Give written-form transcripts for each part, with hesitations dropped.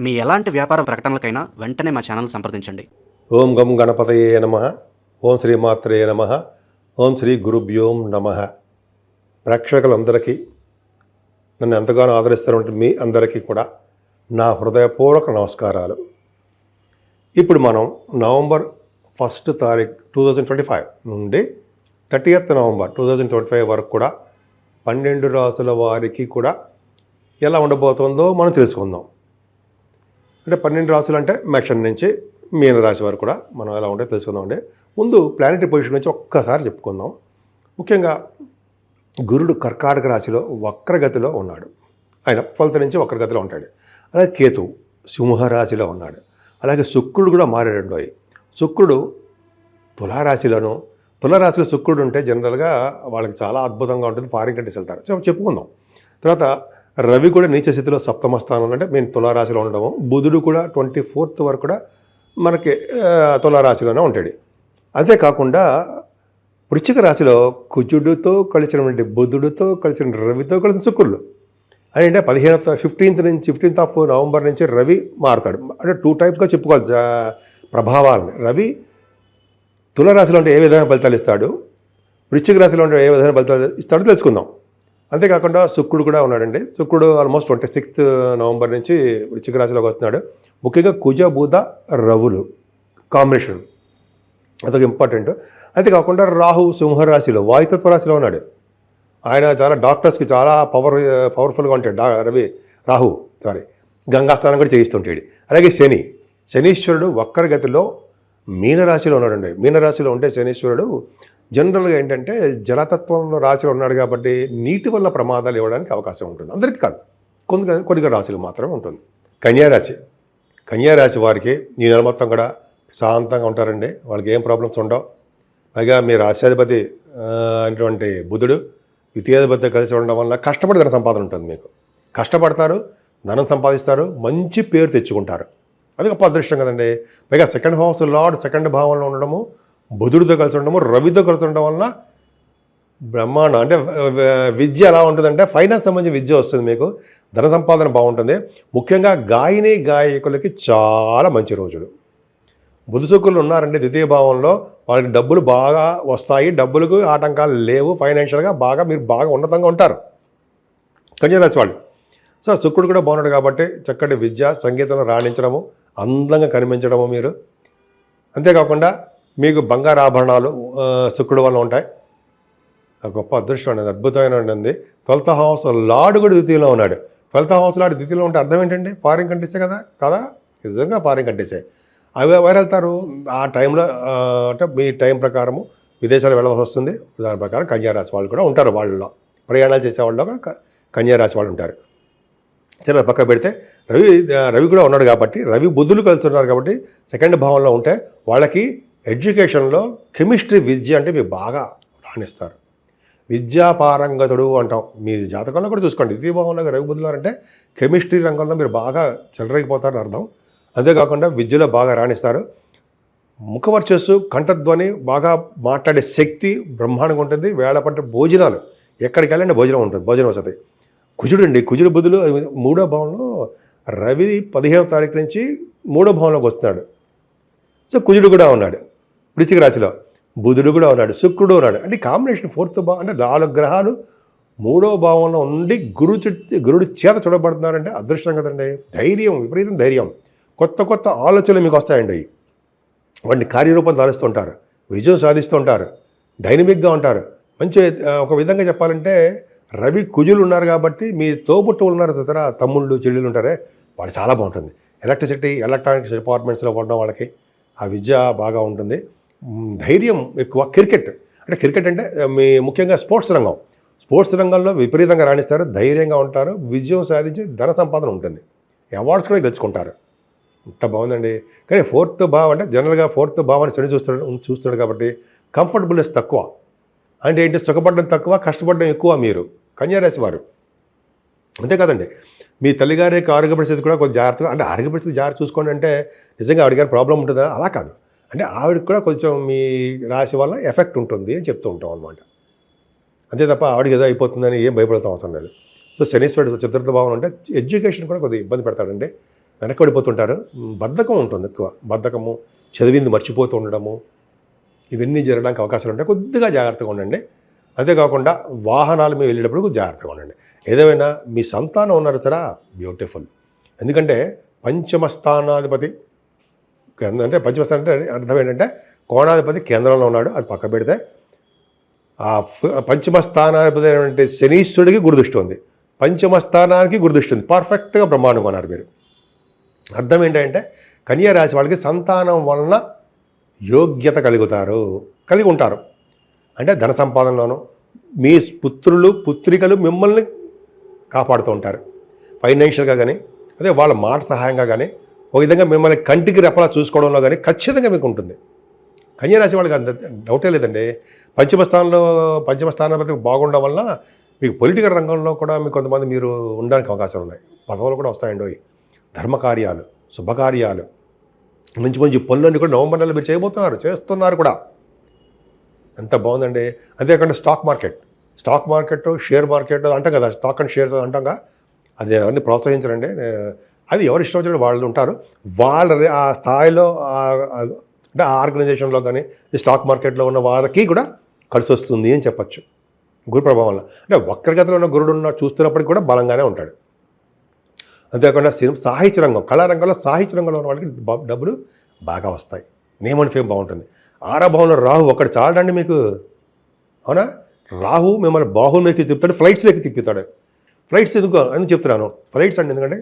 మీ ఎలాంటి వ్యాపార ప్రకటనలకైనా వెంటనే మా ఛానల్ సంప్రదించండి. ఓం గం గణపతయే నమః. ఓం శ్రీమాత్రే నమః. ఓం శ్రీ గురుభ్యోం నమః. ప్రేక్షకులందరికీ, నన్ను ఎంతగానో ఆదరిస్తున్నటువంటి మీ అందరికీ కూడా నా హృదయపూర్వక నమస్కారాలు. ఇప్పుడు మనం నవంబర్ 1 తారీఖు 2025 నుండి 30th నవంబర్ 2025 వరకు కూడా 12 రాసుల వారికి కూడా ఎలా ఉండబోతుందో మనం తెలుసుకుందాం. అంటే 12 రాసులు అంటే మేషం నుంచి మీన రాశి వరకు కూడా మనం ఎలా ఉంటే తెలుసుకుందామండి. ముందు ప్లానెటరీ పొజిషన్ నుంచి ఒక్కసారి చెప్పుకుందాం. ముఖ్యంగా గురుడు కర్కాటక రాశిలో వక్రగతిలో ఉన్నాడు. ఆయన 12th నుంచి వక్రగతిలో ఉంటాడు. అలాగే కేతువు సింహరాశిలో ఉన్నాడు. అలాగే శుక్రుడు కూడా మారాడు. శుక్రుడు తులారాశిలోను. తులారాశిలో శుక్రుడు ఉంటే జనరల్గా వాళ్ళకి చాలా అద్భుతంగా ఉంటుంది, ఫారిన్ కంట్రీస్ వెళ్తారు, చెప్పుకుందాం. తర్వాత రవి కూడా నీచ స్థితిలో సప్తమ స్థానంలో అంటే మేము తులారాశిలో ఉండము. బుధుడు కూడా 24th వరకు కూడా మనకి తులారాశిలోనే ఉంటాడు. అంతేకాకుండా వృశ్చిక రాశిలో కుజుడితో కలిసినటువంటి బుధుడితో కలిసిన రవితో కలిసిన శుక్రుడు అంటే 15th ఆఫ్ నవంబర్ నుంచి రవి మారుతాడు. అంటే 2 టైప్స్గా చెప్పుకోవాలి ప్రభావాలని. రవి తులారాశిలో ఉంటే ఏ విధమైన ఫలితాలు ఇస్తాడు, వృశ్చిక రాశిలో ఉంటే ఏ విధమైన ఫలితాలు ఇస్తాడో తెలుసుకుందాం. అంతేకాకుండా శుక్రుడు కూడా ఉన్నాడండి. శుక్రుడు ఆల్మోస్ట్ 26th నవంబర్ నుంచి వృశ్చిక రాశిలోకి వస్తున్నాడు. ముఖ్యంగా కుజ బుధ రవులు కాంబినేషన్ అదొక ఇంపార్టెంట్. అంతేకాకుండా రాహు సింహరాశిలో వాయుతత్వ రాశిలో ఉన్నాడు. ఆయన చాలా డాక్టర్స్కి చాలా పవర్ఫుల్గా ఉంటాడు. రాహు గంగాస్నానం కూడా చేయిస్తుంటాడు. అలాగే శనీశ్వరుడు వక్రగతిలో మీనరాశిలో ఉన్నాడండి. మీనరాశిలో ఉంటే శనీశ్వరుడు జనరల్గా ఏంటంటే జలతత్వంలో రాశిలో ఉన్నాడు కాబట్టి నీటి వల్ల ప్రమాదాలు ఇవ్వడానికి అవకాశం ఉంటుంది. అందరికీ కాదు, కొన్ని రాశులు మాత్రమే ఉంటుంది. కన్యారాశి వారికి ఈ నెల మొత్తం కూడా శాంతంగా ఉంటారండి. వాళ్ళకి ఏం ప్రాబ్లమ్స్ ఉండవు. పైగా మీ రాశ్యాధిపతి అయినటువంటి బుధుడు ద్వితీయాధిపతి కలిసి ఉండడం వల్ల కష్టపడి ధన సంపాదన ఉంటుంది. మీకు కష్టపడతారు, ధనం సంపాదిస్తారు, మంచి పేరు తెచ్చుకుంటారు. అది గొప్ప అదృష్టం కదండి. పైగా సెకండ్ హౌస్ లార్డ్ సెకండ్ భావంలో ఉండడము, బుధుడితో కలిసి ఉండడము, రవితో కలిసి ఉండడం వల్ల బ్రహ్మాండం. అంటే విద్య ఎలా ఉంటుందంటే ఫైనాన్స్ సంబంధించిన విద్య వస్తుంది, మీకు ధన సంపాదన బాగుంటుంది. ముఖ్యంగా గాయకులకి చాలా మంచి రోజులు. బుధ శుక్రులు ఉన్నారంటే ద్వితీయ భావంలో వాళ్ళకి డబ్బులు బాగా వస్తాయి, డబ్బులకు ఆటంకాలు లేవు, ఫైనాన్షియల్గా మీరు బాగా ఉన్నతంగా ఉంటారు కన్యారాశి వాళ్ళు. సో శుక్రుడు కూడా బాగున్నాడు కాబట్టి చక్కటి విద్య సంగీతంలో రాణించడము, అందంగా కనిపించడము మీరు. అంతేకాకుండా మీకు బంగారు ఆభరణాలు శుక్రుడు వల్ల ఉంటాయి. గొప్ప అదృష్టం అనేది, అద్భుతమైన ఉంది. 12th హౌస్ లార్డ్ కూడా ద్వితీయంలో ఉన్నాడు. 12th హౌస్ లార్డ్ ద్వితీయంలో ఉంటే అర్థం ఏంటండి? ఫారిన్ కంట్రీసే కదా నిజంగా ఫారిన్ కంట్రీసే. అవి ఎవరు వెళ్తారు ఆ టైంలో? అంటే మీ టైం ప్రకారము విదేశాలు వెళ్ళవలసి వస్తుంది. దాని ప్రకారం కన్యారాశి వాళ్ళు కూడా ఉంటారు. వాళ్ళలో ప్రయాణాలు చేసేవాళ్ళు కన్యారాశి వాళ్ళు ఉంటారు. సరే పక్క పెడితే రవి కూడా ఉన్నాడు కాబట్టి, రవి బుధులు కలిసి ఉన్నారు కాబట్టి సెకండ్ భావంలో ఉంటే వాళ్ళకి ఎడ్యుకేషన్లో కెమిస్ట్రీ విద్య అంటే మీరు బాగా రాణిస్తారు. విద్యాపారంగతుడు అంటాం. మీ జాతకంలో కూడా చూసుకోండి, ద్వితీయ భావంలో రవి బుధులు అంటే కెమిస్ట్రీ రంగంలో మీరు బాగా చెలరేగిపోతారని అర్థం. అంతేకాకుండా విద్యలో బాగా రాణిస్తారు. ముఖవర్చస్సు, కంఠధ్వని, బాగా మాట్లాడే శక్తి బ్రహ్మాండంగా ఉంటుంది. వేళపట్ట భోజనాలు, ఎక్కడికి వెళ్ళండి భోజనం ఉంటుంది, భోజనం వసతి. కుజుడు బుధులు 3వ భావంలో, రవి 15వ తారీఖు నుంచి 3వ భావంలోకి వస్తున్నాడు. సో కుజుడు కూడా ఉన్నాడు వృశ్చిక రాశిలో, బుధుడు కూడా ఉన్నాడు, శుక్రుడు ఉన్నాడు. అంటే కాంబినేషన్ 4th భావం అంటే 4 గ్రహాలు 3వ భావంలో ఉండి గురుడు చేత చూడబడుతున్నారంటే అదృష్టం కదండి. ధైర్యం, విపరీతం ధైర్యం, కొత్త ఆలోచనలు మీకు వస్తాయండి. వాటిని కార్యరూపం దాలుస్తూ ఉంటారు, విజయం సాధిస్తూ ఉంటారు, డైనమిక్గా ఉంటారు. మంచి ఒక విధంగా చెప్పాలంటే రవి కుజులు ఉన్నారు కాబట్టి మీ తోబుట్టువులు ఉన్నారు కదా, తమ్ముళ్ళు చెల్లెళ్ళు ఉంటారే, వాళ్ళు చాలా బాగుంటుంది. ఎలక్ట్రానిక్స్ డిపార్ట్మెంట్స్లో ఉండడం వాళ్ళకి ఆ విద్య బాగా ఉంటుంది. ధైర్యం ఎక్కువ. క్రికెట్ అంటే మీ ముఖ్యంగా స్పోర్ట్స్ రంగంలో విపరీతంగా రాణిస్తారు, ధైర్యంగా ఉంటారు, విజయం సాధించి ధన సంపాదన ఉంటుంది, అవార్డ్స్ కూడా గెలుచుకుంటారు. ఇంత బాగుందండి. కానీ 4th భావం అంటే జనరల్గా 4th భావాన్ని శని చూస్తున్నాడు కాబట్టి కంఫర్టబుల్నెస్ తక్కువ. అంటే ఏంటి? సుఖపడడం తక్కువ, కష్టపడడం ఎక్కువ మీరు కన్యారాశి వారు. అంతే కదండి. మీ తల్లిగారి ఆరోగ్య పరిస్థితి కూడా కొంచెం జాగ్రత్తగా, అంటే ఆరోగ్య పరిస్థితి జాగ్రత్త చూసుకోండి అంటే నిజంగా ఆవిడ గారి ప్రాబ్లం ఉంటుందా? అలా కాదు. అంటే ఆవిడకి కూడా కొంచెం మీ రాశి వల్ల ఎఫెక్ట్ ఉంటుంది అని చెప్తూ ఉంటాం అనమాట. అంతే తప్ప ఆవిడకి ఏదో అయిపోతుందని ఏం భయపడతాం అవసరం లేదు. సో శనీశ్వరుడు చతుర్థ భావం అంటే ఎడ్యుకేషన్ కూడా కొద్దిగా ఇబ్బంది పెడతాడండి. వెనకబడిపోతుంటారు. బద్ధకం ఉంటుంది ఎక్కువ. బద్ధకము, చదివింది మర్చిపోతూ ఉండడము, ఇవన్నీ జరగడానికి అవకాశాలు ఉంటాయి. కొద్దిగా జాగ్రత్తగా ఉండండి. అంతేకాకుండా వాహనాలు మీద వెళ్ళేటప్పుడు కొద్దిగా జాగ్రత్తగా ఉండండి. ఏదేమైనా మీ సంతానం ఉన్నారు సరా, బ్యూటిఫుల్. ఎందుకంటే పంచమ స్థానాధిపతి అంటే పంచమ స్థానం అంటే అర్థం ఏంటంటే కోణాధిపతి కేంద్రంలో ఉన్నాడు. అది పక్క పెడితే ఆ పంచమ స్థానాధిపతి అంటే శనీశ్వరుడికి గురుదృష్టి ఉంది, పంచమ స్థానానికి గురుదృష్టి ఉంది. పర్ఫెక్ట్గా బ్రహ్మాండంగా ఉన్నారు మీరు. అర్థం ఏంటంటే కన్యా రాశి వాళ్ళకి సంతానం వలన యోగ్యత కలిగి ఉంటారు. అంటే ధన సంపాదనలోనూ మీ పుత్రులు పుత్రికలు మిమ్మల్ని కాపాడుతూ ఉంటారు. ఫైనాన్షియల్గా కానీ, అదే వాళ్ళ మాట సహాయంగా కానీ, ఒక విధంగా మిమ్మల్ని కంటికి రెప్పలా చూసుకోవడంలో కానీ ఖచ్చితంగా మీకు ఉంటుంది. కన్యా రాశి వాళ్ళకి అంత డౌటే లేదండి. పంచమ స్థానాధిపతి బాగుండడం వల్ల మీకు పొలిటికల్ రంగంలో కూడా మీకు కొంతమంది మీరు ఉండడానికి అవకాశాలు ఉన్నాయి. పదవులు కూడా వస్తాయండి. ధర్మకార్యాలు, శుభకార్యాలు, మంచి మంచి పనులన్నీ కూడా నవంబర్ నెలలో మీరు చేస్తున్నారు కూడా. ఎంత బాగుందండి. అంతేకాకుండా స్టాక్ మార్కెట్, షేర్ మార్కెట్ అంటాం కదా, స్టాక్ అండ్ షేర్స్ అంటాంగా, అది అవన్నీ ప్రోత్సహించరండి. అది ఎవరు ఇష్టం వచ్చినట్టు వాళ్ళు ఉంటారు. వాళ్ళ ఆ స్థాయిలో అంటే ఆ ఆర్గనైజేషన్లో కానీ ఈ స్టాక్ మార్కెట్లో ఉన్న వాళ్ళకి కూడా కలిసి వస్తుంది అని చెప్పచ్చు గురు ప్రభావం వల్ల. అంటే వక్రగతిలో ఉన్న గురుడు చూస్తున్నప్పటికీ కూడా బలంగానే ఉంటాడు. అంతేకాకుండా సాహిత్య రంగం, కళారంగంలో సాహిత్య రంగంలో ఉన్న వాళ్ళకి డబ్బులు బాగా వస్తాయి. నేమ్ అండ్ ఫేమ్ బాగుంటుంది. ఆరభావంలో రాహు ఒకటి చాలండి మీకు. అవునా? రాహు మిమ్మల్ని బాహువులోకి తిప్పుతాడు, ఫ్లైట్స్లోకి తిప్పుతాడు. ఫ్లైట్స్ ఎందుకు అని చెప్తున్నాను. ఫ్లైట్స్ అంటే ఎందుకంటే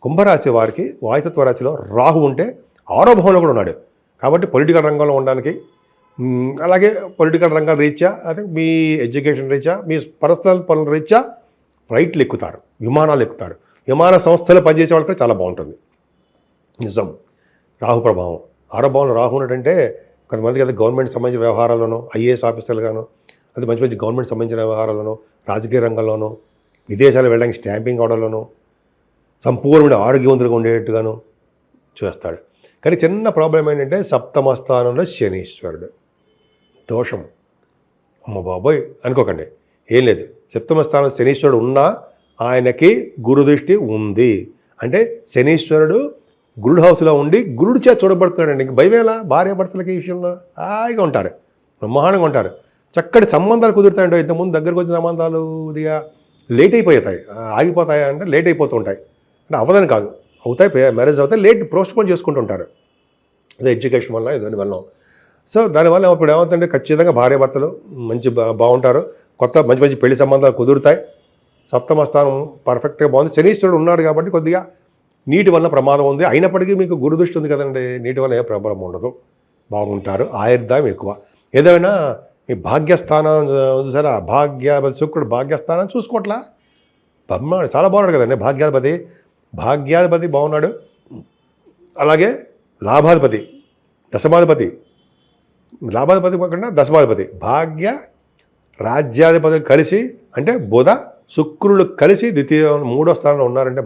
కుంభరాశి వారికి వాయుతత్వ రాశిలో రాహు ఉంటే ఆరోభావంలో కూడా ఉన్నాడు. కాబట్టి పొలిటికల్ రంగంలో ఉండడానికి, అలాగే పొలిటికల్ రంగం రీత్యా, అదే మీ ఎడ్యుకేషన్ రీత్యా, మీ పర్సనల్ పనుల రీత్యా ఫ్లైట్లు ఎక్కుతారు, విమానాలు ఎక్కుతారు. విమాన సంస్థలు పనిచేసే వాళ్ళకి చాలా బాగుంటుంది. నిజం. రాహు ప్రభావం. ఆరోభావంలో రాహు ఉన్నట్టంటే కొంతమందికి అది గవర్నమెంట్ సంబంధించిన వ్యవహారాల్లోనూ, ఐఏఎస్ ఆఫీసర్లుగాను, అది మంచి మంచి గవర్నమెంట్ సంబంధించిన వ్యవహారాల్లోనూ, రాజకీయ రంగంలోనూ, విదేశాలు వెళ్ళడానికి స్టాంపింగ్ ఆర్డర్లోనూ, సంపూర్ణమైన ఆరోగ్యవంతులుగా ఉండేట్టుగాను చేస్తాడు. కానీ చిన్న ప్రాబ్లం ఏంటంటే సప్తమ స్థానంలో శనీశ్వరుడు దోషం. అమ్మ బాబోయ్ అనుకోకండి, ఏం లేదు. సప్తమ స్థానం శనీశ్వరుడు ఉన్నా ఆయనకి గురుదృష్టి ఉంది. అంటే శనీశ్వరుడు గురుడు హౌస్లో ఉండి గురుడు చేత చూడబడుతున్నాడండి. ఇంక భయమేలా? భార్యాభర్తలకి ఈ విషయంలో హాయిగా ఉంటారు, బ్రహ్మాండంగా ఉంటారు. చక్కటి సంబంధాలు కుదురుతాయంటే ఇంతకుముందు దగ్గరకు వచ్చిన సంబంధాలు కొద్దిగా లేట్ అయిపోతాయి, ఆగిపోతాయి అంటే లేట్ అయిపోతూ ఉంటాయి. అంటే అవ్వదని కాదు, అవుతాయి, మ్యారేజ్ అవుతాయి, లేట్ పోస్ట్పోన్ చేసుకుంటుంటారు. అదే ఎడ్యుకేషన్ వల్ల ఇదని వల్ల. సో దానివల్ల ఇప్పుడు ఏమవుతుందంటే ఖచ్చితంగా భార్యాభర్తలు మంచి బాగుంటారు. కొత్త మంచి మంచి పెళ్లి సంబంధాలు కుదురుతాయి. సప్తమ స్థానం పర్ఫెక్ట్గా బాగుంది. శనీశ్వరుడు ఉన్నాడు కాబట్టి కొద్దిగా నీటి వల్ల ప్రమాదం ఉంది. అయినప్పటికీ మీకు గురుదృష్టి ఉంది కదండి, నీటి వల్ల ఏ ప్రాబ్లం ఉండదు, బాగుంటారు. ఆయుర్దాయం ఎక్కువ. ఏదైనా మీ భాగ్యస్థానం సరే, శుక్రుడు భాగ్యస్థానం చూసుకోవట్లా, బ్రహ్మాండ చాలా బాగున్నాడు కదండి. భాగ్యాధిపతి బాగున్నాడు. అలాగే లాభాధిపతి, లాభాధిపతి కాకుండా దశమాధిపతి, భాగ్య రాజ్యాధిపతులు కలిసి అంటే బుధ శుక్రులు కలిసి మూడో స్థానంలో ఉన్నారంటే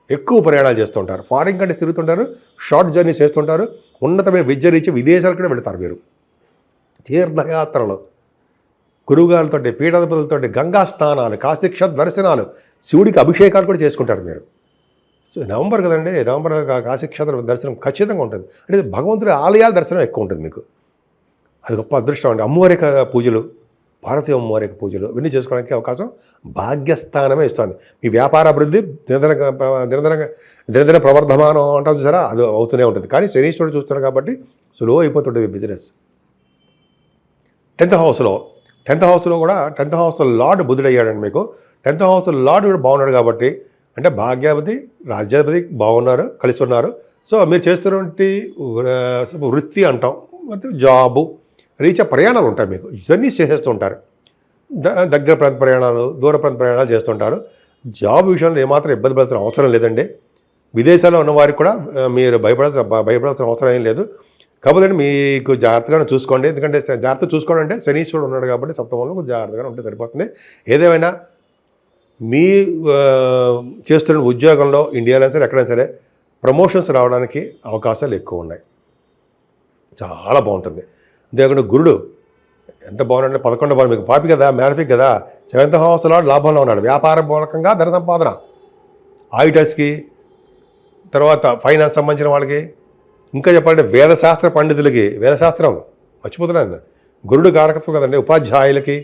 ఎక్కువ ప్రయాణాలు చేస్తుంటారు, ఫారిన్ కంట్రీస్ తిరుగుతుంటారు, షార్ట్ జర్నీస్ చేస్తుంటారు, ఉన్నతమైన విద్య రీచి విదేశాలకు కూడా వెళతారు మీరు. తీర్థయాత్రలు, గురువుగారులతోటి, పీఠాధిపతులతోటి గంగా స్నానాలు, కాశీక్షేత్ర దర్శనాలు, శివుడికి అభిషేకాలు కూడా చేసుకుంటారు మీరు. సో నవంబర్ కదండి, నవంబర్ కాశీక్షేత్ర దర్శనం ఖచ్చితంగా ఉంటుంది. అంటే భగవంతుడి ఆలయాల దర్శనం ఎక్కువ ఉంటుంది మీకు. అది గొప్ప అదృష్టం అండి. అమ్మవారి పూజలు, భారతీయ అమ్మవారి పూజలు ఇవన్నీ చేసుకోవడానికి అవకాశం భాగ్యస్థానమే ఇస్తుంది. మీ వ్యాపార అభివృద్ధి నిరంతర ప్రవర్ధమానం అంటాం చూసారా, అది అవుతూనే ఉంటుంది. కానీ శనీశ్వరుడు చూస్తున్నారు కాబట్టి స్లో అయిపోతుంటుంది బిజినెస్. 10th హౌస్లో కూడా 10th హౌస్లో లార్డ్ బుధుడు అయ్యాడండి మీకు. 10th హౌస్ లార్డ్ కూడా బాగున్నాడు కాబట్టి అంటే భాగ్యాధిపతి రాజ్యాధిపతి బాగున్నారు, కలిసి ఉన్నారు. సో మీరు చేస్తున్నటువంటి వృత్తి అంటాం, జాబు రీత్యా ప్రయాణాలు ఉంటాయి మీకు, జర్నీస్ చేసేస్తూ ఉంటారు. దగ్గర ప్రాంత ప్రయాణాలు, దూర ప్రాంత ప్రయాణాలు చేస్తుంటారు. జాబ్ విషయంలో ఏమాత్రం ఇబ్బంది పడాల్సిన అవసరం లేదండి. విదేశాల్లో ఉన్నవారికి కూడా మీరు భయపడాల్సిన అవసరం ఏం లేదు. కాకపోతే మీకు జాగ్రత్తగా చూసుకోండి. ఎందుకంటే జాగ్రత్త చూసుకోండి అంటే శనీశ్వరుడు ఉన్నాడు కాబట్టి సప్తమంలో జాగ్రత్తగా ఉంటే సరిపోతుంది. ఏదేమైనా మీ చేస్తున్న ఉద్యోగంలో ఇండియాలో సరే ఎక్కడైనా సరే ప్రమోషన్స్ రావడానికి అవకాశాలు ఎక్కువ ఉన్నాయి. చాలా బాగుంటుంది. అంతేకాకుండా గురుడు ఎంత బాగున్నాడంటే 11వ భావం మీకు పాపి కదా, మ్యారఫిక్ కదా. 7th హౌస్లో లాభంలో ఉన్నాడు. వ్యాపార మూలకంగా ధన సంపాదన, ఆడిటర్స్కి, తర్వాత ఫైనాన్స్ సంబంధించిన వాళ్ళకి, ఇంకా చెప్పాలంటే వేదశాస్త్ర పండితులకి, వేదశాస్త్రం మర్చిపోతున్నాను, గురుడు కారకత్వం కదండి, ఉపాధ్యాయులకి,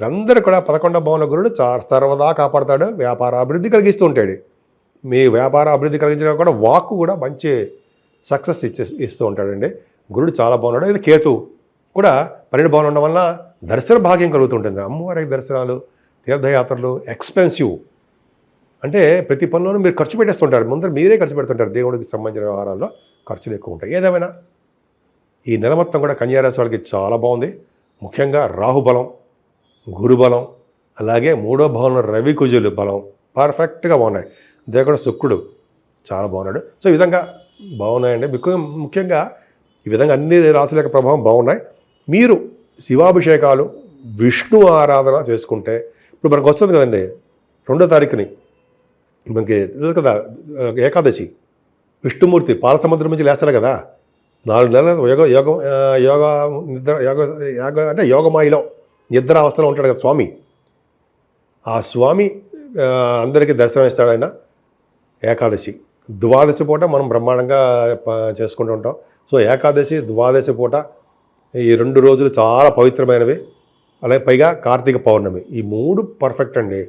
వీళ్ళందరూ కూడా 11వ భావంలో గురుడు సర్వదా కాపాడుతాడు, వ్యాపార అభివృద్ధి కలిగిస్తూ ఉంటాడు. మీ వ్యాపార అభివృద్ధి కలిగించడం కూడా వాక్కు కూడా మంచి సక్సెస్ ఇస్తూ ఉంటాడండి. గురుడు చాలా బాగున్నాడు. ఇది కేతు కూడా 12 భావన ఉండడం వల్ల దర్శన భాగ్యం కలుగుతుంటుంది. అమ్మవారికి దర్శనాలు, తీర్థయాత్రలు ఎక్స్పెన్సివ్, అంటే ప్రతి పనిలోనూ మీరు ఖర్చు పెట్టేస్తుంటారు, ముందర మీరే ఖర్చు పెడుతుంటారు. దేవుడికి సంబంధించిన వ్యవహారాల్లో ఖర్చులు ఎక్కువ ఉంటాయి. ఏదేమైనా ఈ నెల మొత్తం కూడా కన్యారాశి వాళ్ళకి చాలా బాగుంది. ముఖ్యంగా రాహుబలం, గురుబలం, అలాగే 3వ భావంలో రవి కుజులు బలం పర్ఫెక్ట్గా బాగున్నాయి. అదే కూడా శుక్రుడు చాలా బాగున్నాడు. సో ఈ విధంగా బాగున్నాయండి. ముఖ్యంగా ఈ విధంగా అన్ని రాశుల యొక్క ప్రభావం బాగున్నాయి. మీరు శివాభిషేకాలు, విష్ణు ఆరాధన చేసుకుంటే, ఇప్పుడు మనకు వస్తుంది కదండి 2వ తారీఖుని మనకి తెలుసు కదా ఏకాదశి, విష్ణుమూర్తి పాల సముద్రం నుంచి లేస్తారు కదా, 4 నెలలు యోగ నిద్ర యోగ అంటే యోగమాయిలో నిద్ర అవస్థలో ఉంటాడు కదా స్వామి. ఆ స్వామి అందరికీ దర్శనం ఇస్తాడు ఆయన. ఏకాదశి, ద్వాదశి పూట మనం బ్రహ్మాండంగా చేసుకుంటూ ఉంటాం. సో ఏకాదశి, ద్వాదశి పూట ఈ 2 రోజులు చాలా పవిత్రమైనవి. అలాగే పైగా కార్తీక పౌర్ణమి, ఈ 3 పర్ఫెక్ట్ అండి,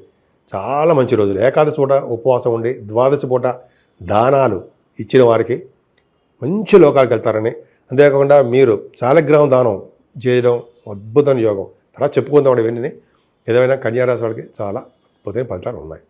చాలా మంచి రోజులు. ఏకాదశి పూట ఉపవాసం ఉండి, ద్వాదశి పూట దానాలు ఇచ్చిన వారికి మంచి లోకాలకు వెళ్తారని. అంతేకాకుండా మీరు శాలగ్రామం దానం చేయడం అద్భుతమైన యోగం. తర్వాత చెప్పుకుందాం ఇవన్నీ. ఏదైనా కన్యారాశి వాళ్ళకి చాలా అద్భుతమైన ఫలితాలు ఉన్నాయి.